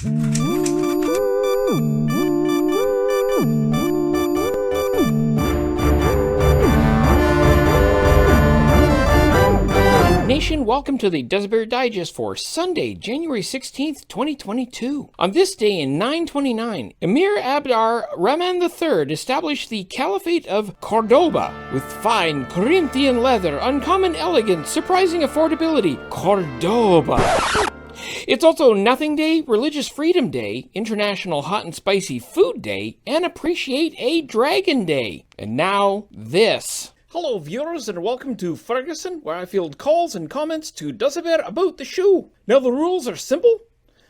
Nation, welcome to the Duza Bear Digest for Sunday, January 16th, 2022. On this day in 929, Emir Abd-ar-Rahman III established the Caliphate of Córdoba with fine Corinthian leather, uncommon elegance, surprising affordability. Córdoba. It's also Nothing Day, Religious Freedom Day, International Hot and Spicy Food Day, and Appreciate a Dragon Day. And now, this. Hello viewers and welcome to Ferguson, where I field calls and comments to Duza Bear about the show. Now the rules are simple.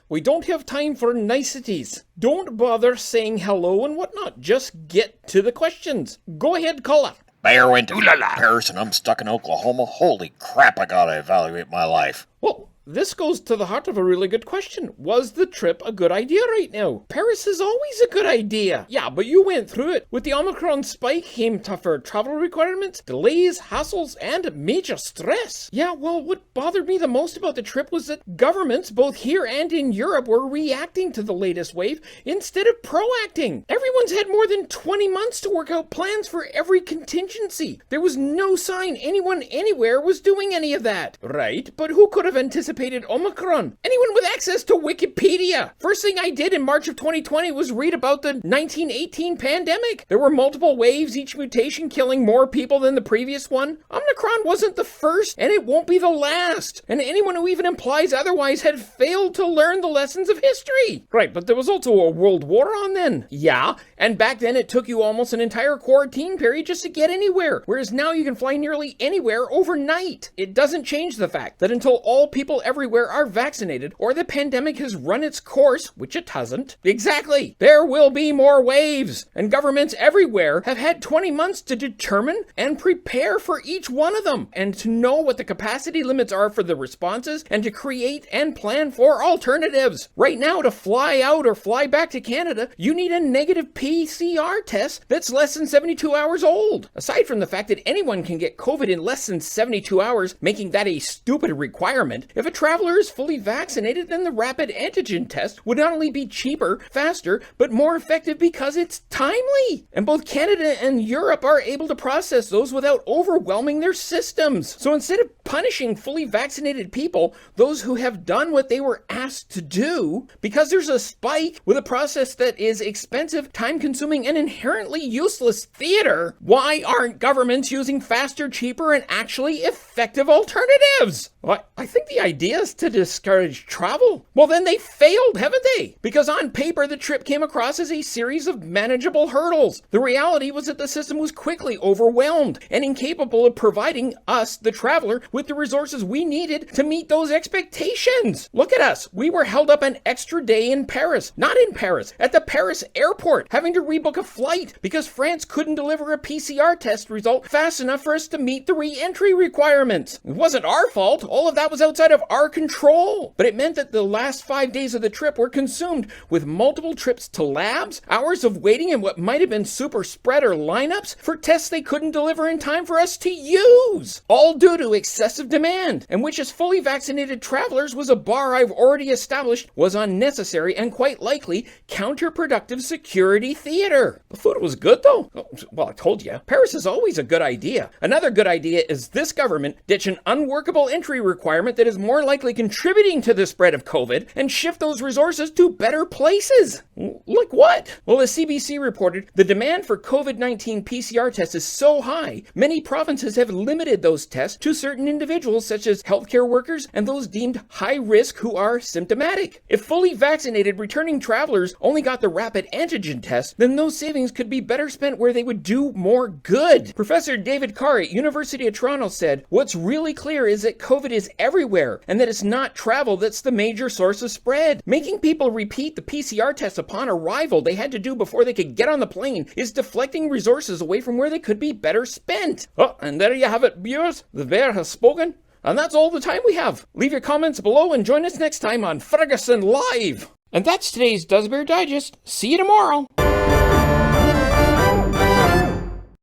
We don't have time for niceties. Don't bother saying hello and whatnot. Just get to the questions. Go ahead, caller. Bear went to Paris and I'm stuck in Oklahoma. Holy crap, I gotta evaluate my life. Well, this goes to the heart of a really good question. Was the trip a good idea right now? Paris is always a good idea. Yeah, but you went through it. With the omnicron spike came tougher travel requirements, delays, hassles, and major stress. Yeah, well, what bothered me the most about the trip was that governments, both here and in Europe, were reacting to the latest wave instead of proacting. Everyone's had more than 20 months to work out plans for every contingency. There was no sign anyone anywhere was doing any of that. Right, but who could have anticipated Omicron? Anyone with access to Wikipedia. First thing I did in March of 2020 was read about the 1918 pandemic. There were multiple waves, each mutation killing more people than the previous one. Omicron wasn't the first, and it won't be the last. And anyone who even implies otherwise had failed to learn the lessons of history. Right, but there was also a world war on then. Yeah, and back then it took you almost an entire quarantine period just to get anywhere, whereas now you can fly nearly anywhere overnight. It doesn't change the fact that until all people everywhere are vaccinated, or the pandemic has run its course, which it hasn't. Exactly. There will be more waves, and governments everywhere have had 20 months to determine and prepare for each one of them, and to know what the capacity limits are for the responses, and to create and plan for alternatives. Right now, to fly out or fly back to Canada, you need a negative PCR test that's less than 72 hours old. Aside from the fact that anyone can get COVID in less than 72 hours, making that a stupid requirement, if a traveler is fully vaccinated, then the rapid antigen test would not only be cheaper, faster, but more effective because it's timely. And both Canada and Europe are able to process those without overwhelming their systems. So instead of punishing fully vaccinated people, those who have done what they were asked to do, because there's a spike with a process that is expensive, time-consuming, and inherently useless theater, why aren't governments using faster, cheaper, and actually effective alternatives? Well, I think the idea is to discourage travel. Well, then they failed, haven't they? Because on paper, the trip came across as a series of manageable hurdles. The reality was that the system was quickly overwhelmed and incapable of providing us, the traveler, with the resources we needed to meet those expectations. Look at us. We were held up an extra day in Paris. Not in Paris, at the Paris airport, having to rebook a flight because France couldn't deliver a PCR test result fast enough for us to meet the re-entry requirements. It wasn't our fault. All of that was outside of our control. But it meant that the last 5 days of the trip were consumed with multiple trips to labs, hours of waiting in what might have been super spreader lineups for tests they couldn't deliver in time for us to use. All due to excessive demand, and which as fully vaccinated travelers was a bar I've already established was unnecessary and quite likely counterproductive security theater. The food was good though. Well, I told you, Paris is always a good idea. Another good idea is this government ditch an unworkable entry requirement that is more likely contributing to the spread of COVID and shift those resources to better places. Like what? Well, as CBC reported, the demand for COVID-19 PCR tests is so high, many provinces have limited those tests to certain individuals such as healthcare workers and those deemed high risk who are symptomatic. If fully vaccinated returning travelers only got the rapid antigen test, then those savings could be better spent where they would do more good. Professor David Carr at University of Toronto said, "What's really clear is that COVID is everywhere and that it's not travel that's the major source of spread. Making people repeat the PCR test upon arrival they had to do before they could get on the plane is deflecting resources away from where they could be better spent." Oh, and there you have it, viewers. The bear has spoken. And that's all the time we have. Leave your comments below and join us next time on Ferguson Live. And that's today's Duza Bear Digest. See you tomorrow.